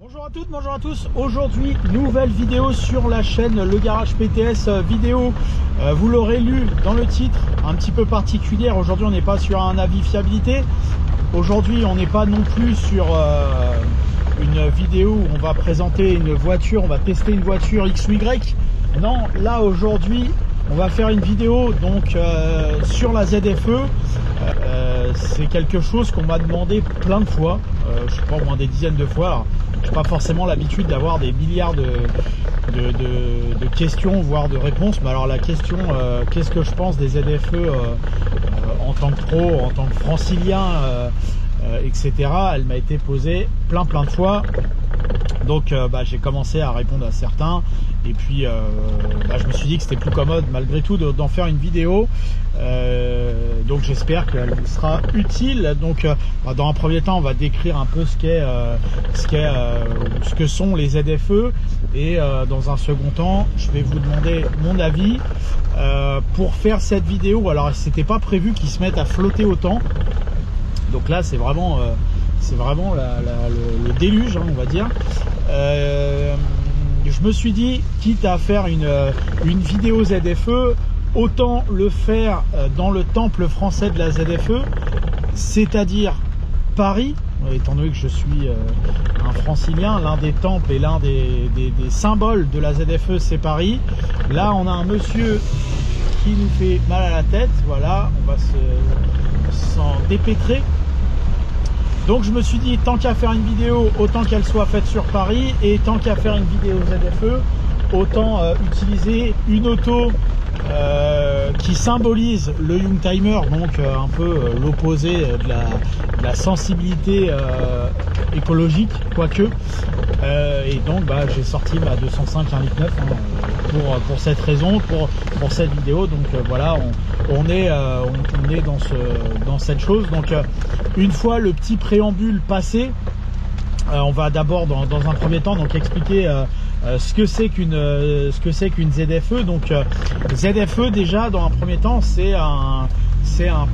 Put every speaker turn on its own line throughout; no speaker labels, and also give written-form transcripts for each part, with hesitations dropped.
Bonjour à toutes, bonjour à tous. Aujourd'hui, nouvelle vidéo sur la chaîne Le Garage PTS vidéo. Vous l'aurez lu dans le titre, un petit peu particulière. Aujourd'hui, on n'est pas sur un avis fiabilité. Aujourd'hui, on n'est pas non plus sur une vidéo où on va présenter une voiture, on va tester une voiture X ou Y. Non, là aujourd'hui, on va faire une vidéo donc sur la ZFE. C'est quelque chose qu'on m'a demandé plein de fois, je sais pas, au moins des dizaines de fois. Alors, je n'ai pas forcément l'habitude d'avoir des milliards de questions, voire de réponses. Mais alors la question, qu'est-ce que je pense des ZFE en tant que pro, en tant que francilien, etc. Elle m'a été posée plein de fois. Donc j'ai commencé à répondre à certains. Et puis je me suis dit que c'était plus commode malgré tout d'en faire une vidéo. Donc j'espère qu'elle vous sera utile. Donc dans un premier temps, on va décrire un peu ce que sont les ZFE. Et dans un second temps, je vais vous demander mon avis. Pour faire cette vidéo, alors c'était pas prévu qu'ils se mettent à flotter autant. Donc là c'est vraiment le déluge, hein, on va dire. Je me suis dit, quitte à faire une vidéo ZFE, autant le faire dans le temple français de la ZFE, c'est-à-dire Paris, étant donné que je suis un francilien, l'un des temples et l'un des symboles de la ZFE, c'est Paris. Là, on a un monsieur qui nous fait mal à la tête, voilà, on va s'en dépêtrer. Donc je me suis dit, tant qu'à faire une vidéo, autant qu'elle soit faite sur Paris, et tant qu'à faire une vidéo ZFE, autant utiliser une auto qui symbolise le Youngtimer, donc un peu l'opposé de la sensibilité écologique, quoique. Et donc j'ai sorti ma 205 1,9 litre pour cette raison, pour cette vidéo. Donc voilà, on est dans cette chose. Donc une fois le petit préambule passé, on va d'abord dans un premier temps donc expliquer ce que c'est qu'une ZFE. Donc ZFE, déjà dans un premier temps, c'est un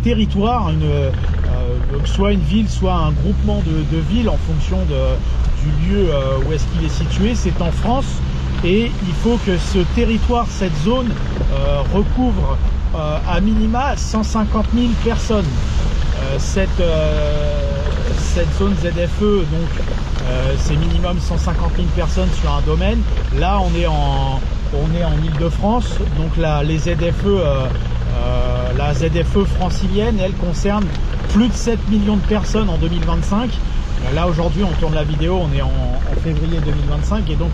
territoire, soit une ville, soit un groupement de villes en fonction du lieu où est-ce qu'il est situé. C'est en France et il faut que ce territoire, cette zone recouvre à minima 150 000 personnes. Cette zone ZFE, donc c'est minimum 150 000 personnes sur un domaine. Là on est en Ile-de-France, donc les ZFE, la ZFE francilienne, elle concerne plus de 7 millions de personnes en 2025. Là aujourd'hui on tourne la vidéo, on est en février 2025, et donc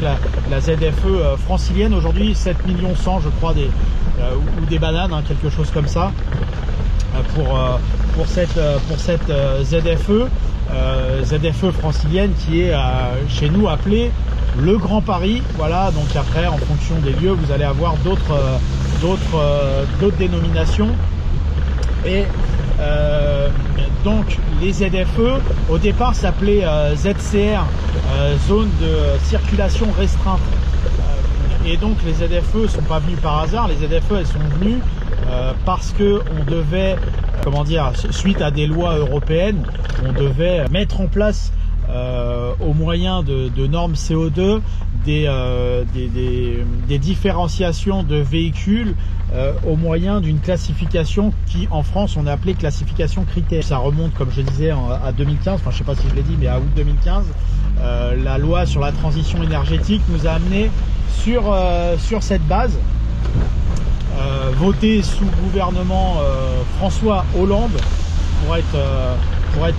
la ZFE francilienne aujourd'hui 7 millions 100 je crois, ou des bananes, hein, quelque chose comme ça, pour cette ZFE. ZFE francilienne qui est chez nous appelée le Grand Paris. Voilà, donc après en fonction des lieux vous allez avoir d'autres dénominations. Et donc les ZFE au départ s'appelaient ZCR, zone de circulation restreinte. Et donc les ZFE ne sont pas venus par hasard. Les ZFE elles sont venues parce que on devait, suite à des lois européennes, on devait mettre en place au moyen de normes CO2 des différenciations de véhicules au moyen d'une classification qui en France on a appelé classification critère. Ça remonte, comme je disais, à 2015, enfin je sais pas si je l'ai dit, mais à août 2015, la loi sur la transition énergétique nous a amené sur cette base, votée sous gouvernement François Hollande pour être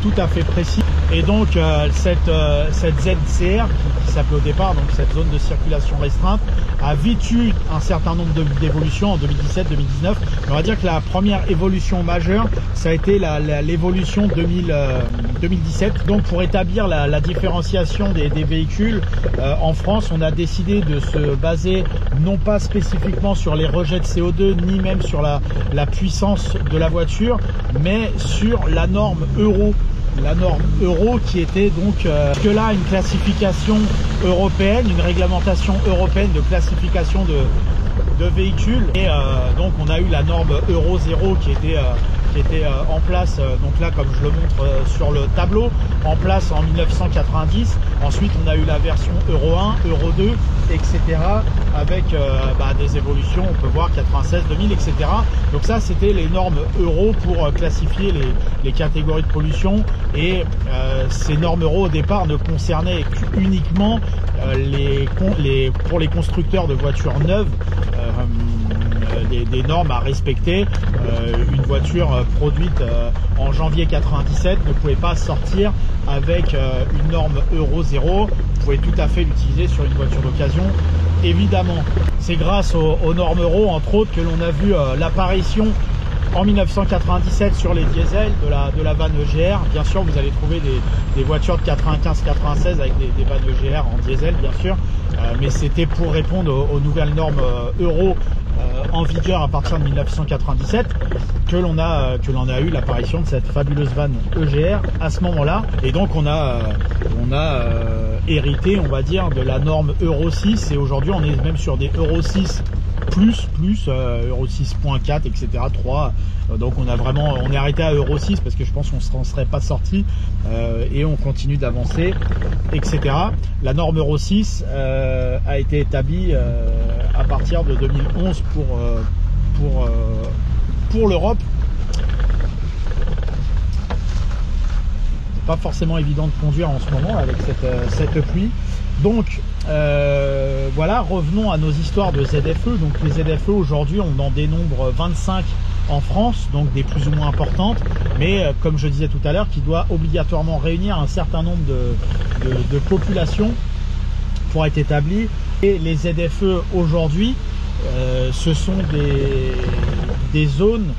tout à fait précis. Et donc cette ZCR qui s'appelait au départ donc cette zone de circulation restreinte a vite eu un certain nombre d'évolutions en 2017-2019. On va dire que la première évolution majeure ça a été l'évolution 2017. Donc pour établir la différenciation des véhicules en France, on a décidé de se baser non pas spécifiquement sur les rejets de CO2 ni même sur la puissance de la voiture, mais sur la norme Euro. La norme Euro qui était donc que là une classification européenne, une réglementation européenne de classification de véhicules. Et donc on a eu la norme Euro 0 qui qui était en place, donc là comme je le montre sur le tableau, en place en 1990. Ensuite on a eu la version Euro 1, Euro 2, etc. avec des évolutions, on peut voir 96, 2000, etc. Donc ça c'était les normes Euro pour classifier les catégories de pollution, et ces normes Euro au départ ne concernaient uniquement pour les constructeurs de voitures neuves, des normes à respecter. Une voiture produite en janvier 97 ne pouvait pas sortir avec une norme Euro 0. Vous pouvez tout à fait l'utiliser sur une voiture d'occasion, évidemment. C'est grâce aux normes Euro, entre autres, que l'on a vu l'apparition en 1997 sur les diesels de la vanne EGR. Bien sûr, vous allez trouver des voitures de 95-96 avec des vannes EGR en diesel, bien sûr, mais c'était pour répondre aux nouvelles normes Euro en vigueur à partir de 1997 que l'on a eu l'apparition de cette fabuleuse vanne EGR à ce moment-là. Et donc on a hérité, on va dire, de la norme Euro 6, et aujourd'hui on est même sur des Euro 6 plus Euro 6.4, etc. 3. Donc on est arrêté à Euro 6 parce que je pense qu'on ne serait pas sorti, et on continue d'avancer, etc. La norme Euro 6 a été établie à partir de 2011 pour l'Europe. Pas forcément évident de conduire en ce moment avec cette pluie. Donc voilà, revenons à nos histoires de ZFE. Donc les ZFE aujourd'hui, on en dénombre 25 en France, donc des plus ou moins importantes, mais comme je disais tout à l'heure, qui doit obligatoirement réunir un certain nombre de populations pour être établi. Et les ZFE aujourd'hui, ce sont des zones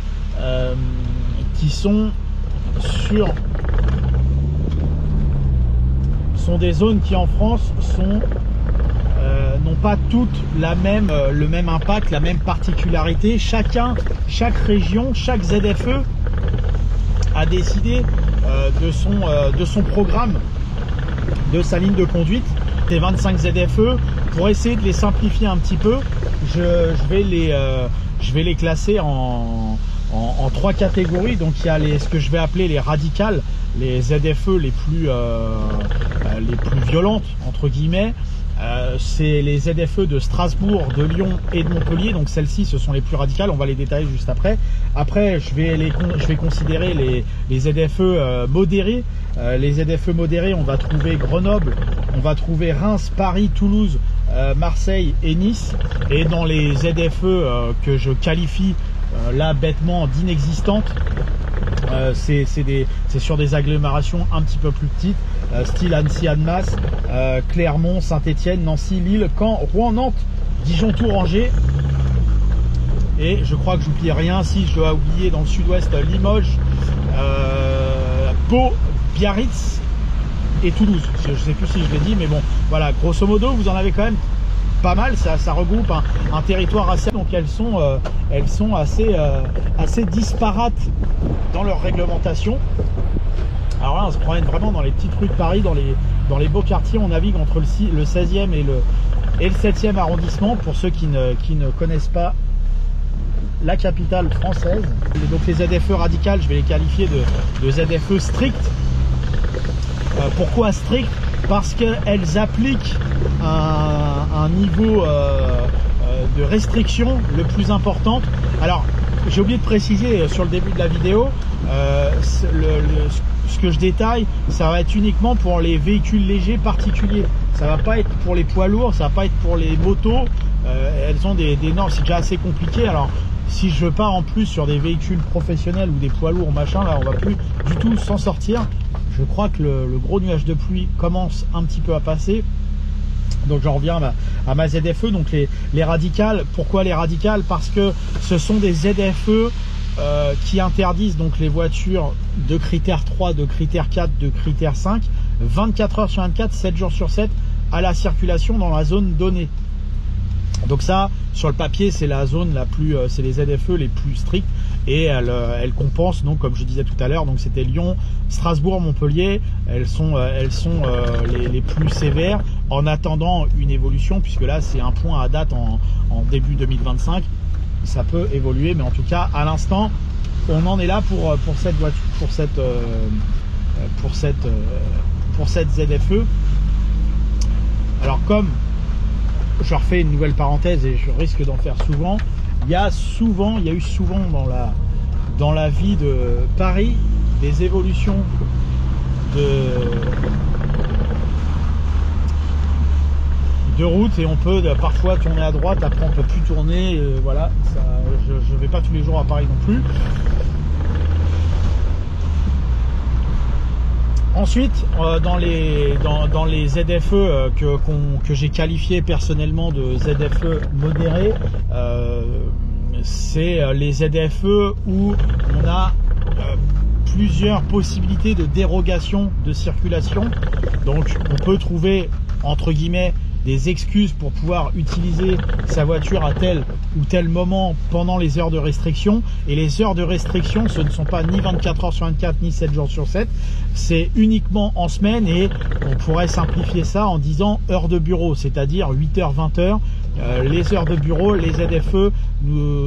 qui sont des zones qui en France n'ont pas toutes le même impact, la même particularité. Chaque région, chaque ZFE a décidé de son programme, de sa ligne de conduite. Des 25 ZFE, pour essayer de les simplifier un petit peu, je vais les classer en 3 catégories. Donc il y a ce que je vais appeler les radicales, les ZFE les plus violentes entre guillemets. C'est les ZFE de Strasbourg, de Lyon et de Montpellier. Donc celles-ci, ce sont les plus radicales. On va les détailler juste après. Après, je vais considérer les ZFE modérés. Les ZFE modérés, on va trouver Grenoble, on va trouver Reims, Paris, Toulouse, Marseille et Nice. Et dans les ZFE que je qualifie là bêtement d'inexistantes, c'est sur des agglomérations un petit peu plus petites, style Annecy-Annemasse, Clermont, Saint-Étienne, Nancy, Lille, Caen, Rouen, Nantes, Dijon, Tours, Angers. Et je crois que j'oublie rien. Si je dois oublier dans le sud-ouest, Limoges, Pau, Biarritz et Toulouse. Je ne sais plus si je l'ai dit, mais bon, voilà, grosso modo, vous en avez quand même pas mal. Ça regroupe un territoire assez, donc elles sont assez disparates dans leur réglementation. Alors là, on se promène vraiment dans les petites rues de Paris, dans les beaux quartiers. On navigue entre le 16e et le 7e arrondissement, pour ceux qui ne connaissent pas la capitale française. Et donc les ZFE radicales, je vais les qualifier de ZFE strictes. Pourquoi strict? Parce qu'elles appliquent un niveau de restriction le plus important. Alors, j'ai oublié de préciser sur le début de la vidéo, ce que je détaille, ça va être uniquement pour les véhicules légers particuliers. Ça va pas être pour les poids lourds, ça va pas être pour les motos. Elles ont des normes, c'est déjà assez compliqué. Alors, si je pars en plus sur des véhicules professionnels ou des poids lourds, machin, là, on va plus du tout s'en sortir. Je crois que le gros nuage de pluie commence un petit peu à passer. Donc j'en reviens à ma ZFE. Donc les radicales. Pourquoi les radicales? Parce que ce sont des ZFE qui interdisent donc les voitures de critère 3, de critère 4, de critère 5, 24 heures sur 24, 7 jours sur 7, à la circulation dans la zone donnée. Donc ça, sur le papier, c'est la zone la plus, c'est les ZFE les plus strictes, et elles compensent, donc comme je disais tout à l'heure, donc c'était Lyon, Strasbourg, Montpellier, elles sont les plus sévères, en attendant une évolution, puisque là c'est un point à date en début 2025. Ça peut évoluer, mais en tout cas à l'instant on en est là pour cette voiture, pour cette ZFE. Alors comme je refais une nouvelle parenthèse et je risque d'en faire souvent, il y a eu souvent dans la vie de Paris des évolutions de route, et on peut parfois tourner à droite, après on peut plus tourner, voilà, ça, je vais pas tous les jours à Paris non plus. Ensuite, dans les ZFE que j'ai qualifié personnellement de ZFE modérés, c'est les ZFE où on a plusieurs possibilités de dérogation de circulation. Donc on peut trouver entre guillemets des excuses pour pouvoir utiliser sa voiture à tel ou tel moment pendant les heures de restriction. Et les heures de restriction, ce ne sont pas ni 24 heures sur 24 ni 7 jours sur 7, c'est uniquement en semaine, et on pourrait simplifier ça en disant heures de bureau, c'est-à-dire 8h, 20h. Les heures de bureau, les ZFE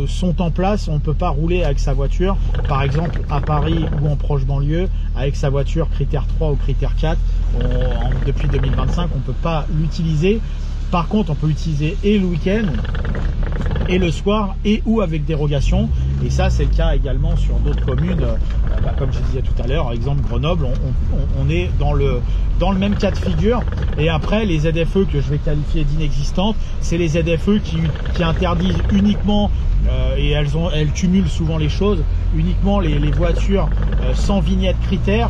sont en place, on ne peut pas rouler avec sa voiture, par exemple à Paris ou en proche banlieue, avec sa voiture critère 3 ou critère 4. Depuis 2025, on ne peut pas l'utiliser. Par contre, on peut l'utiliser et le week-end, et le soir, et ou avec dérogation. Et ça, c'est le cas également sur d'autres communes, comme je disais tout à l'heure, par exemple Grenoble, on est dans le même cas de figure. Et après, les ZFE que je vais qualifier d'inexistantes, c'est les ZFE qui interdisent uniquement, et elles cumulent souvent les choses, uniquement les voitures sans vignette critère,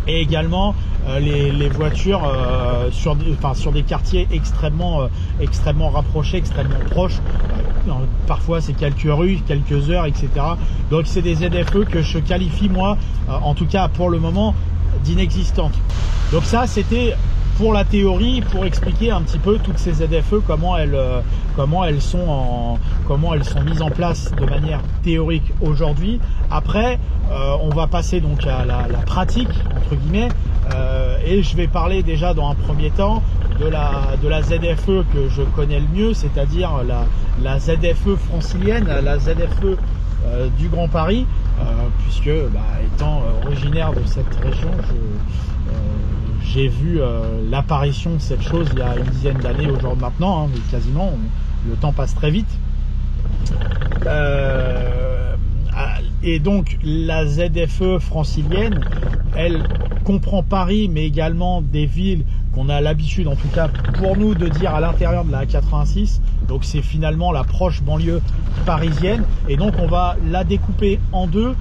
et également les voitures sur des quartiers extrêmement rapprochés, extrêmement proches. Parfois c'est quelques rues, quelques heures, etc. Donc c'est des ZFE que je qualifie moi, en tout cas pour le moment, d'inexistantes. Donc ça, c'était pour la théorie, pour expliquer un petit peu toutes ces ZFE, comment elles sont mises en place de manière théorique aujourd'hui. Après, on va passer donc à la pratique entre guillemets, et je vais parler déjà dans un premier temps de la ZFE que je connais le mieux, c'est-à-dire la ZFE francilienne, la ZFE du Grand Paris, puisque étant originaire de cette région, j'ai vu l'apparition de cette chose il y a une dizaine d'années aujourd'hui maintenant, hein, mais quasiment, le temps passe très vite. Et donc la ZFE francilienne, elle comprend Paris, mais également des villes qu'on a l'habitude, en tout cas pour nous, de dire à l'intérieur de la A86. Donc c'est finalement la proche banlieue parisienne, et donc on va la découper en deux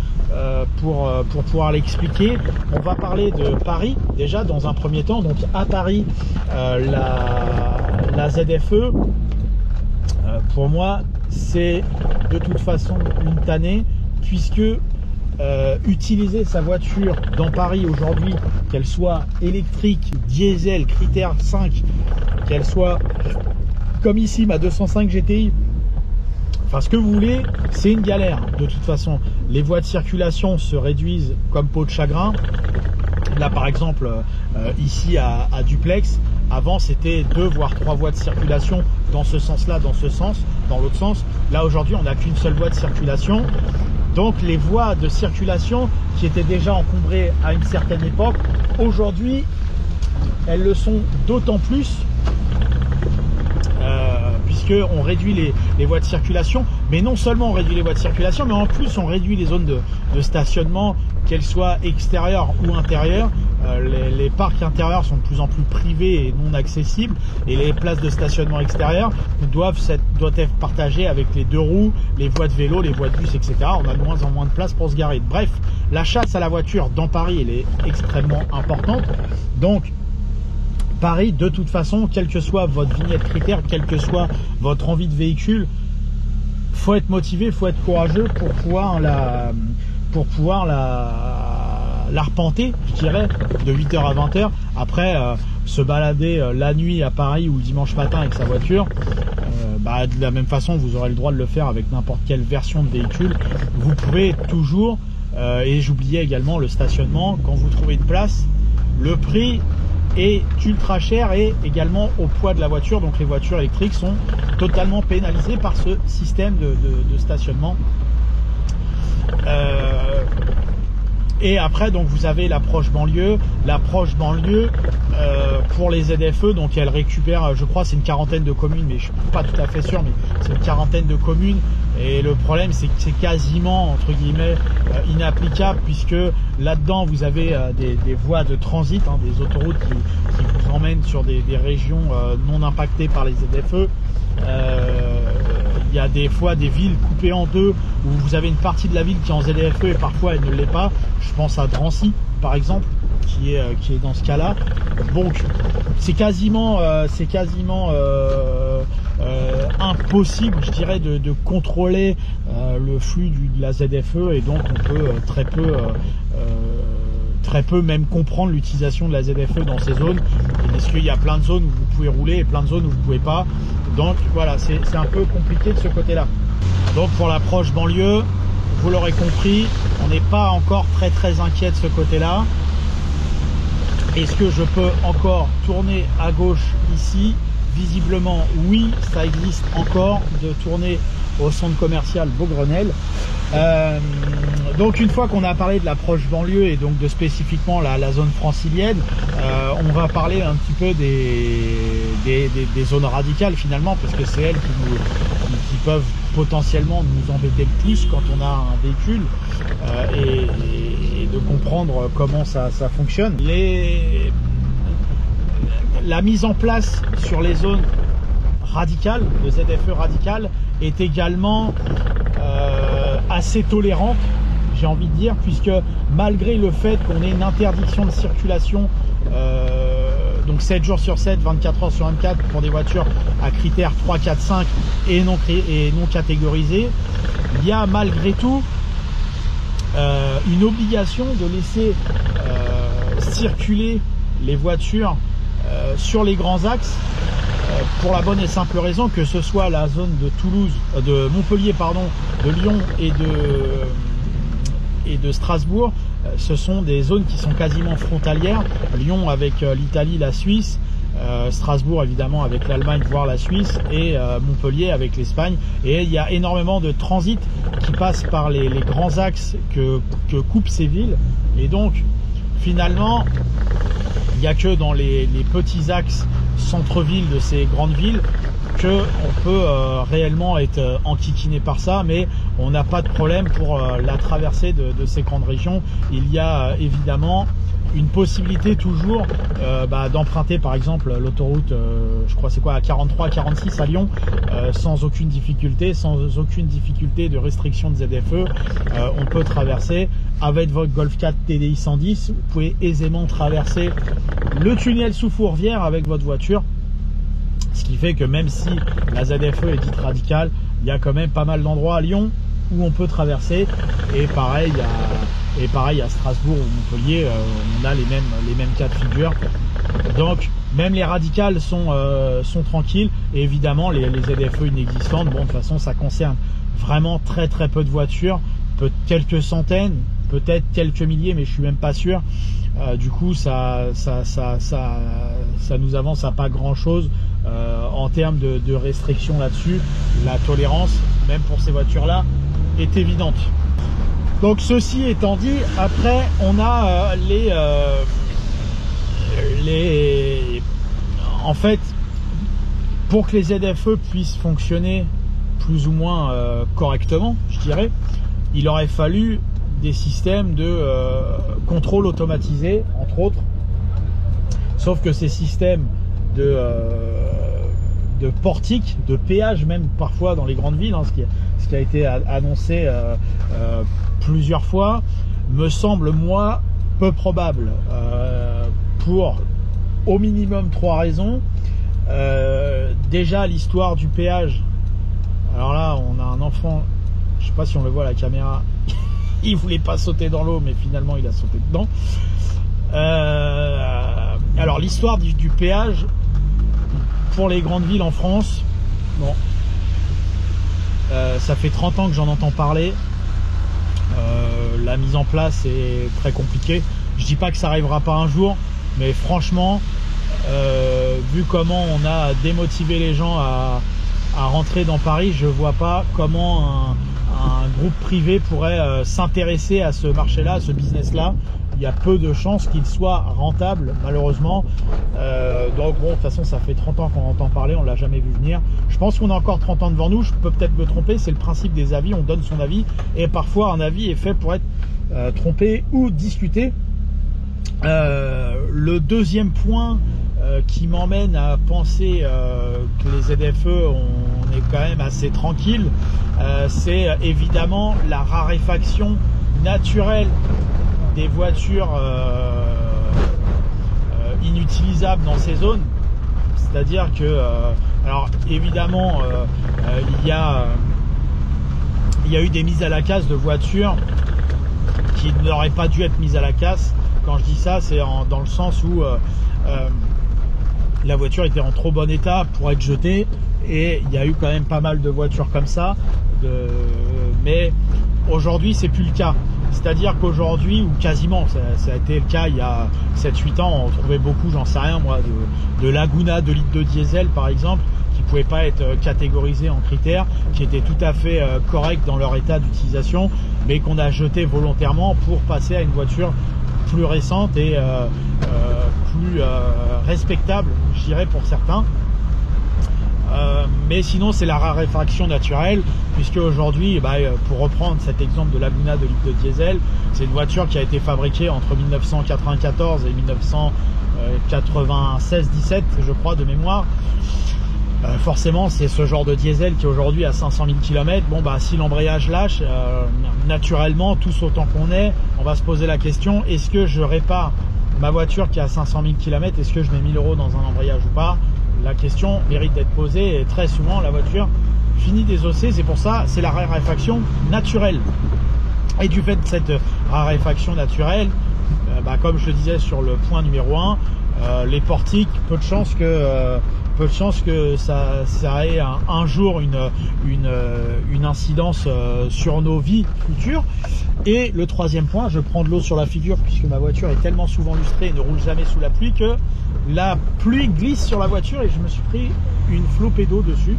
pour pouvoir l'expliquer. On va parler de Paris déjà dans un premier temps. Donc à Paris, la ZFE, pour moi, c'est de toute façon une tannée, puisque utiliser sa voiture dans Paris aujourd'hui, qu'elle soit électrique, diesel, critère 5, qu'elle soit comme ici ma 205 GTI, enfin ce que vous voulez, c'est une galère. De toute façon, les voies de circulation se réduisent comme peau de chagrin. Là par exemple, ici à Duplex, avant c'était 2 voire 3 voies de circulation dans ce sens-là, dans ce sens, dans l'autre sens. Là aujourd'hui, on n'a qu'une seule voie de circulation. Donc les voies de circulation qui étaient déjà encombrées à une certaine époque, aujourd'hui elles le sont d'autant plus, puisqu'on réduit les voies de circulation. Mais non seulement on réduit les voies de circulation, mais en plus on réduit les zones de stationnement, qu'elles soient extérieures ou intérieures. Les parcs intérieurs sont de plus en plus privés et non accessibles, et les places de stationnement extérieures doivent être partagées avec les 2 roues, les voies de vélo, les voies de bus, etc. On a de moins en moins de place pour se garer. Bref, la chasse à la voiture dans Paris, elle est extrêmement importante. Donc Paris, de toute façon, quelle que soit votre vignette critère, quelle que soit votre envie de véhicule, faut être motivé, faut être courageux pour pouvoir l'arpenter, je dirais, de 8h à 20h. Après, se balader la nuit à Paris ou le dimanche matin avec sa voiture, de la même façon, vous aurez le droit de le faire avec n'importe quelle version de véhicule. Vous pouvez toujours, et j'oubliais également le stationnement, quand vous trouvez une place, le prix est ultra cher, et également au poids de la voiture. Donc les voitures électriques sont totalement pénalisées par ce système de stationnement. Et après, donc vous avez l'approche banlieue. L'approche banlieue pour les ZFE, donc elle récupère, je crois, c'est une quarantaine de communes, mais je suis pas tout à fait sûr, mais c'est une quarantaine de communes. Et le problème, c'est que c'est quasiment, entre guillemets, inapplicable, puisque là-dedans, vous avez des voies de transit, hein, des autoroutes qui vous emmènent sur des régions non impactées par les ZFE. Il y a des fois des villes coupées en deux où vous avez une partie de la ville qui est en ZFE et parfois elle ne l'est pas. Je pense à Drancy par exemple qui est dans ce cas-là. Donc c'est quasiment impossible, je dirais, de contrôler le flux de la ZFE, et donc on peut très peu même comprendre l'utilisation de la ZFE dans ces zones, parce qu'il y a plein de zones où vous pouvez rouler et plein de zones où vous pouvez pas. Donc voilà, c'est un peu compliqué de ce côté-là. Donc pour l'approche banlieue, vous l'aurez compris, on n'est pas encore très inquiet de ce côté-là. Est-ce que je peux encore tourner à gauche ici? Visiblement oui, ça existe encore de tourner au centre commercial Beaugrenelle. Donc une fois qu'on a parlé de l'approche banlieue et donc de spécifiquement la zone francilienne, on va parler un petit peu des zones radicales finalement, parce que c'est elles qui peuvent potentiellement nous embêter le plus quand on a un véhicule, et de comprendre comment ça fonctionne. La mise en place sur les zones radicales, de ZFE radicales, est également assez tolérante, j'ai envie de dire, puisque malgré le fait qu'on ait une interdiction de circulation donc 7 jours sur 7, 24 heures sur 24 pour des voitures à critères 3, 4, 5 et non catégorisées, il y a malgré tout une obligation de laisser circuler les voitures sur les grands axes, pour la bonne et simple raison que ce soit la zone de de Montpellier, pardon, de Lyon et de Strasbourg. Ce sont des zones qui sont quasiment frontalières. Lyon avec l'Italie, la Suisse, Strasbourg évidemment avec l'Allemagne voire la Suisse, et Montpellier avec l'Espagne. Et il y a énormément de transit qui passe par les grands axes que coupent ces villes. Et donc finalement, il n'y a que dans les petits axes centre-ville de ces grandes villes que on peut réellement être enquiquiné par ça, mais on n'a pas de problème pour la traversée de ces grandes régions. Il y a évidemment une possibilité toujours d'emprunter par exemple l'autoroute, je crois c'est quoi, à 43, 46 à Lyon, sans aucune difficulté de restriction de ZFE. On peut traverser avec votre Golf 4 TDI 110, vous pouvez aisément traverser le tunnel sous Fourvière avec votre voiture. Ce qui fait que même si la ZFE est dite radicale, il y a quand même pas mal d'endroits à Lyon où on peut traverser. Et pareil à Strasbourg ou Montpellier, on a les mêmes cas de figure. Donc même les radicales sont tranquilles. Et évidemment les ZFE inexistantes, bon de toute façon ça concerne vraiment très peu de voitures, quelques centaines, peut-être quelques milliers, mais je suis même pas sûr. Du coup ça nous avance à pas grand chose en termes de restrictions là-dessus. La tolérance, même pour ces voitures là, est évidente. Donc ceci étant dit, après on a en fait, pour que les ZFE puissent fonctionner plus ou moins correctement, je dirais, il aurait fallu des systèmes de contrôle automatisé, entre autres. Sauf que ces systèmes de portiques, de péage même parfois dans les grandes villes, hein, ce qui a été annoncé plusieurs fois, me semble moi peu probable, pour au minimum 3 raisons. Déjà l'histoire du péage. Alors là on a un enfant, je sais pas si on le voit à la caméra, il voulait pas sauter dans l'eau mais finalement il a sauté dedans. Alors l'histoire du péage pour les grandes villes en France, bon, ça fait 30 ans que j'en entends parler. La mise en place est très compliquée. Je dis pas que ça arrivera pas un jour, mais franchement, vu comment on a démotivé les gens à rentrer dans Paris, je vois pas comment un groupe privé pourrait s'intéresser à ce marché-là, à ce business-là. Il y a peu de chances qu'il soit rentable, malheureusement. Donc bon, de toute façon, ça fait 30 ans qu'on entend parler, on ne l'a jamais vu venir. Je pense qu'on a encore 30 ans devant nous, je peux peut-être me tromper, c'est le principe des avis, on donne son avis, et parfois un avis est fait pour être trompé ou discuté. Le deuxième point qui m'emmène à penser que les ZFE, on est quand même assez tranquille, c'est évidemment la raréfaction naturelle des voitures inutilisables dans ces zones. C'est-à-dire que, alors évidemment, il y a eu des mises à la casse de voitures qui n'auraient pas dû être mises à la casse. Quand je dis ça, c'est dans le sens où la voiture était en trop bon état pour être jetée, et il y a eu quand même pas mal de voitures comme ça, mais aujourd'hui c'est plus le cas. C'est-à-dire qu'aujourd'hui, ou quasiment, ça a été le cas il y a 7-8 ans, on trouvait beaucoup, j'en sais rien moi, de Laguna 2 litres de diesel par exemple, qui ne pouvaient pas être catégorisés en critères, qui étaient tout à fait corrects dans leur état d'utilisation, mais qu'on a jeté volontairement pour passer à une voiture plus récente et plus respectable, je dirais, pour certains. Mais sinon c'est la raréfaction naturelle, puisque aujourd'hui, pour reprendre cet exemple de Laguna 2 litres de diesel, c'est une voiture qui a été fabriquée entre 1994 et 1996-17 je crois de mémoire. Forcément c'est ce genre de diesel qui est aujourd'hui à 500 000 km. Bon si l'embrayage lâche, naturellement, tous autant qu'on est, on va se poser la question, est-ce que je répare ma voiture qui a 500 000 km, est-ce que je mets 1000 € dans un embrayage ou pas? La question mérite d'être posée, et très souvent la voiture finit désossée. C'est pour ça, c'est la raréfaction naturelle. Et du fait de cette raréfaction naturelle, comme je le disais sur le point numéro 1, les portiques, peu de chance que ça ait un jour une incidence sur nos vies futures. Et le troisième point, je prends de l'eau sur la figure puisque ma voiture est tellement souvent lustrée et ne roule jamais sous la pluie que la pluie glisse sur la voiture et je me suis pris une flopée d'eau dessus.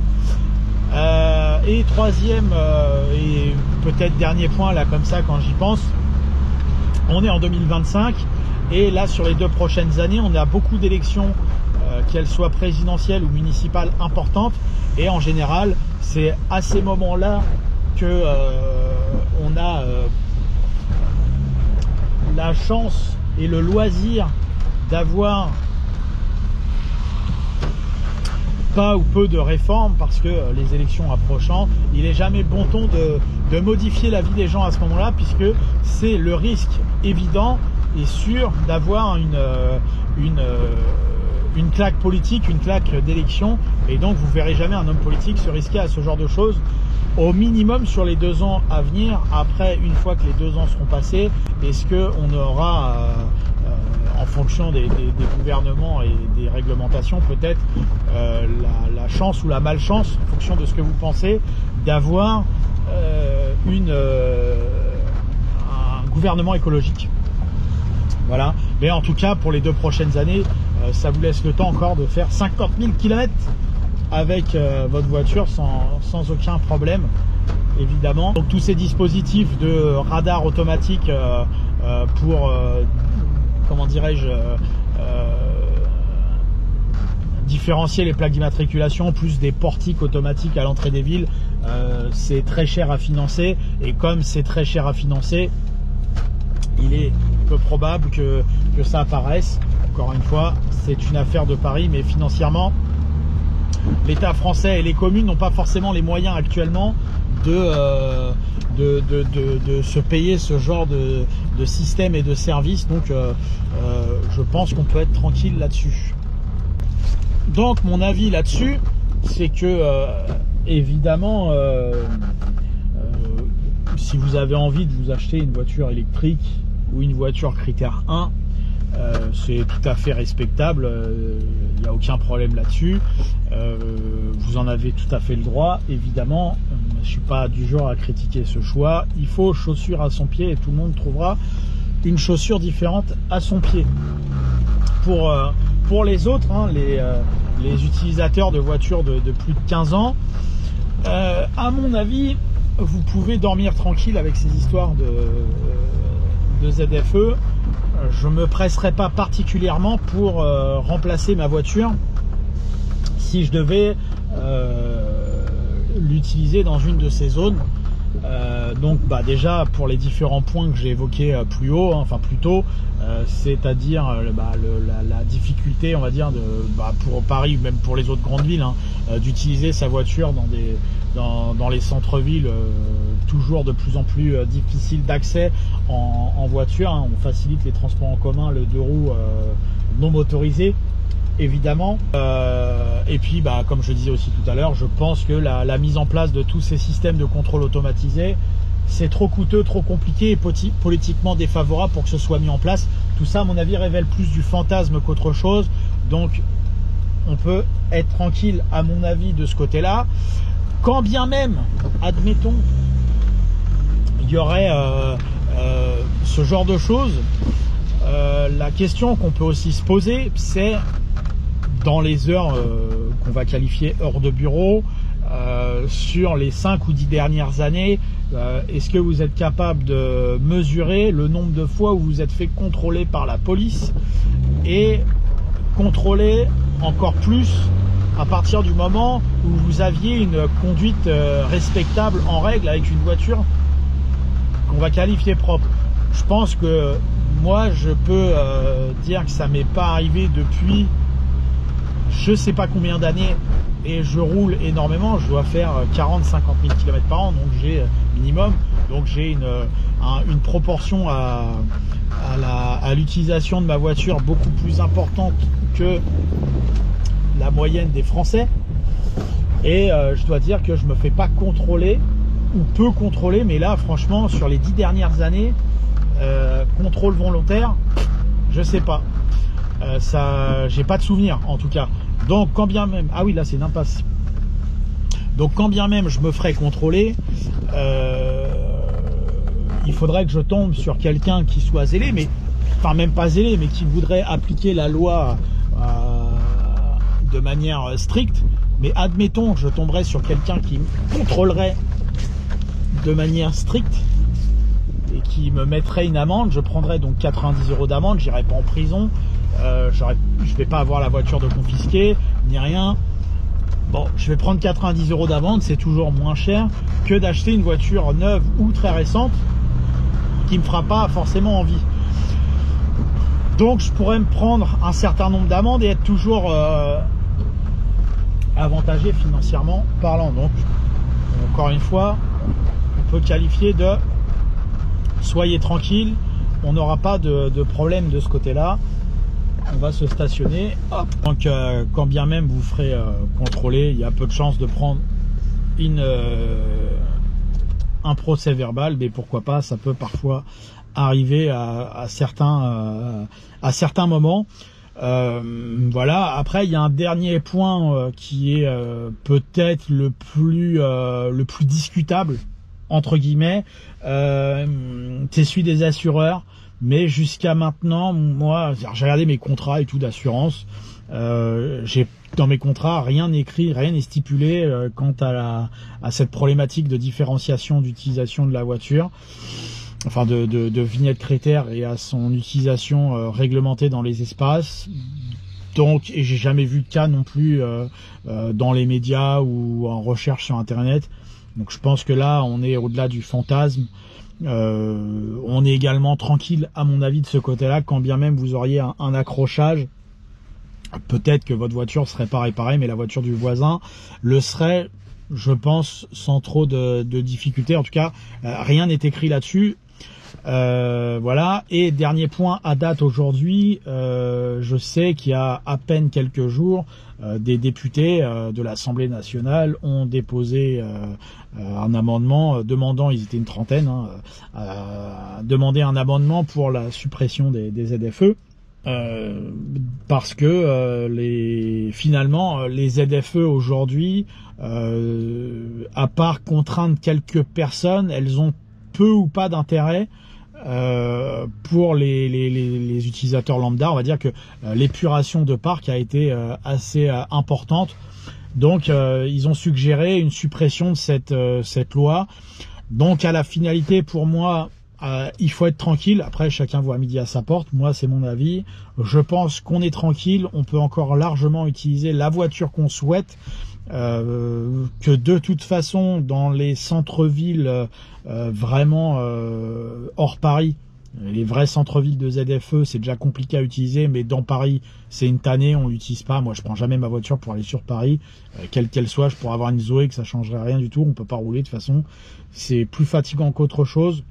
Et troisième et peut-être dernier point là comme ça quand j'y pense, on est en 2025 et là sur les 2 prochaines années on a beaucoup d'élections, qu'elles soient présidentielles ou municipales, importantes, et en général c'est à ces moments là que on a la chance et le loisir d'avoir pas ou peu de réformes, parce que les élections approchant, il n'est jamais bon ton de modifier la vie des gens à ce moment-là, puisque c'est le risque évident et sûr d'avoir une claque politique, une claque d'élection, et donc vous verrez jamais un homme politique se risquer à ce genre de choses, au minimum sur les 2 ans à venir. Après, une fois que les 2 ans seront passés, est-ce qu'on aura en fonction des gouvernements et des réglementations, peut-être la chance ou la malchance, en fonction de ce que vous pensez, d'avoir un gouvernement écologique. Voilà. Mais en tout cas, pour les 2 prochaines années, ça vous laisse le temps encore de faire 50 000 km avec votre voiture sans aucun problème, évidemment. Donc tous ces dispositifs de radar automatique pour comment dirais-je, différencier les plaques d'immatriculation, plus des portiques automatiques à l'entrée des villes, c'est très cher à financer, et comme c'est très cher à financer, il est peu probable que ça apparaisse. Encore une fois, c'est une affaire de Paris, mais financièrement, l'État français et les communes n'ont pas forcément les moyens actuellement de se payer ce genre de système et de service. Donc je pense qu'on peut être tranquille là-dessus. Donc mon avis là-dessus, c'est que évidemment si vous avez envie de vous acheter une voiture électrique ou une voiture critère 1, c'est tout à fait respectable, il n'y a aucun problème là-dessus, vous en avez tout à fait le droit, évidemment. Je ne suis pas du genre à critiquer ce choix. Il faut chaussure à son pied et tout le monde trouvera une chaussure différente à son pied. Pour les autres, hein, les utilisateurs de voitures de plus de 15 ans, à mon avis, vous pouvez dormir tranquille avec ces histoires de ZFE. Je me presserai pas particulièrement pour remplacer ma voiture si je devais l'utiliser dans une de ces zones. Donc déjà pour les différents points que j'ai évoqués plus haut, hein, enfin plus tôt, c'est-à-dire la difficulté, on va dire, pour Paris, même pour les autres grandes villes, hein, d'utiliser sa voiture dans les centres-villes, toujours de plus en plus difficile d'accès en voiture, hein. On facilite les transports en commun, le 2 roues non motorisé, évidemment. Et puis comme je disais aussi tout à l'heure, je pense que la mise en place de tous ces systèmes de contrôle automatisé, c'est trop coûteux, trop compliqué et politiquement défavorable pour que ce soit mis en place. Tout ça, à mon avis, révèle plus du fantasme qu'autre chose. Donc on peut être tranquille, à mon avis, de ce côté là, quand bien même, admettons, il y aurait ce genre de choses. La question qu'on peut aussi se poser, c'est dans les heures qu'on va qualifier heures de bureau, sur les 5 ou 10 dernières années, est-ce que vous êtes capable de mesurer le nombre de fois où vous êtes fait contrôler par la police, et contrôler encore plus à partir du moment où vous aviez une conduite respectable, en règle, avec une voiture qu'on va qualifier propre. Je pense que moi je peux dire que ça m'est pas arrivé depuis je sais pas combien d'années, et je roule énormément. Je dois faire 40-50 000 km par an, donc j'ai minimum, donc j'ai une proportion à l'utilisation de ma voiture beaucoup plus importante que la moyenne des Français, et je dois dire que je me fais pas contrôler, ou peu contrôler, mais là franchement sur les 10 dernières années, contrôle volontaire, je sais pas, ça, j'ai pas de souvenir en tout cas. Donc quand bien même, ah oui là c'est une impasse, donc quand bien même je me ferais contrôler, il faudrait que je tombe sur quelqu'un qui soit zélé, mais enfin même pas zélé, mais qui voudrait appliquer la loi de manière stricte. Mais admettons que je tomberais sur quelqu'un qui me contrôlerait de manière stricte et qui me mettrait une amende. Je prendrais donc 90 € d'amende, j'irai pas en prison, je vais pas avoir la voiture de confisquer ni rien. Bon, je vais prendre 90 € d'amende, c'est toujours moins cher que d'acheter une voiture neuve ou très récente qui me fera pas forcément envie. Donc je pourrais me prendre un certain nombre d'amendes et être toujours avantagé financièrement parlant. Donc encore une fois, on peut qualifier de soyez tranquille, on n'aura pas de problème de ce côté là. On va se stationner, hop. Donc quand bien même vous ferez contrôler, il y a peu de chances de prendre un procès verbal, mais pourquoi pas, ça peut parfois arriver à certains moments. Voilà. Après, il y a un dernier point qui est peut-être le plus discutable entre guillemets, c'est celui des assureurs. Mais jusqu'à maintenant, moi, j'ai regardé mes contrats et tout d'assurance. J'ai dans mes contrats rien écrit, rien n'est stipulé quant à cette problématique de différenciation d'utilisation de la voiture, enfin de vignette critère, et à son utilisation réglementée dans les espaces. Donc, et j'ai jamais vu de cas non plus dans les médias ou en recherche sur internet. Donc je pense que là on est au-delà du fantasme. On est également tranquille à mon avis de ce côté-là, quand bien même vous auriez un accrochage. Peut-être que votre voiture serait pas réparée, mais la voiture du voisin le serait, je pense, sans trop de difficultés. En tout cas, rien n'est écrit là-dessus. Voilà. Et dernier point à date aujourd'hui, je sais qu'il y a à peine quelques jours, des députés de l'Assemblée nationale ont déposé un amendement demandant, ils étaient une trentaine, demander un amendement pour la suppression des ZFE. Parce que finalement les ZFE aujourd'hui, à part contraindre quelques personnes, elles ont peu ou pas d'intérêt pour les utilisateurs lambda. On va dire que l'épuration de parc a été assez importante. Donc ils ont suggéré une suppression de cette loi. Donc à la finalité, pour moi, il faut être tranquille. Après, chacun voit midi à sa porte. Moi, c'est mon avis. Je pense qu'on est tranquille. On peut encore largement utiliser la voiture qu'on souhaite. Que de toute façon, dans les centres-villes vraiment hors Paris, les vrais centres-villes de ZFE, c'est déjà compliqué à utiliser, mais dans Paris, c'est une tannée, on l'utilise pas. Moi, je prends jamais ma voiture pour aller sur Paris, quelle qu'elle soit. Je pourrais avoir une Zoé, que ça changerait rien du tout. On peut pas rouler de toute façon. C'est plus fatigant qu'autre chose.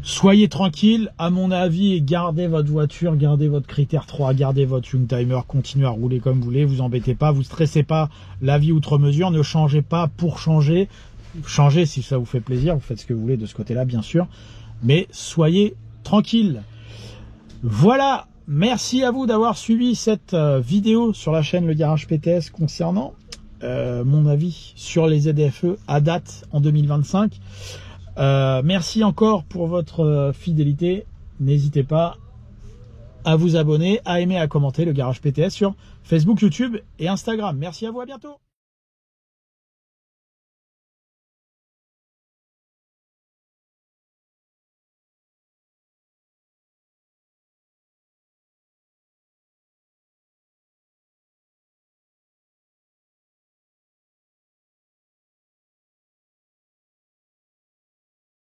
Soyez tranquille, à mon avis, gardez votre voiture, gardez votre critère 3, gardez votre Youngtimer, continuez à rouler comme vous voulez, vous embêtez pas, vous stressez pas la vie outre mesure, ne changez pas pour changer. Changez si ça vous fait plaisir, vous faites ce que vous voulez de ce côté-là, bien sûr. Mais soyez tranquille. Voilà, merci à vous d'avoir suivi cette vidéo sur la chaîne Le Garage PTS concernant mon avis sur les ZFE à date en 2025. Merci encore pour votre fidélité. N'hésitez pas à vous abonner, à aimer, à commenter Le Garage PTS sur Facebook, YouTube et Instagram. Merci à vous, à bientôt.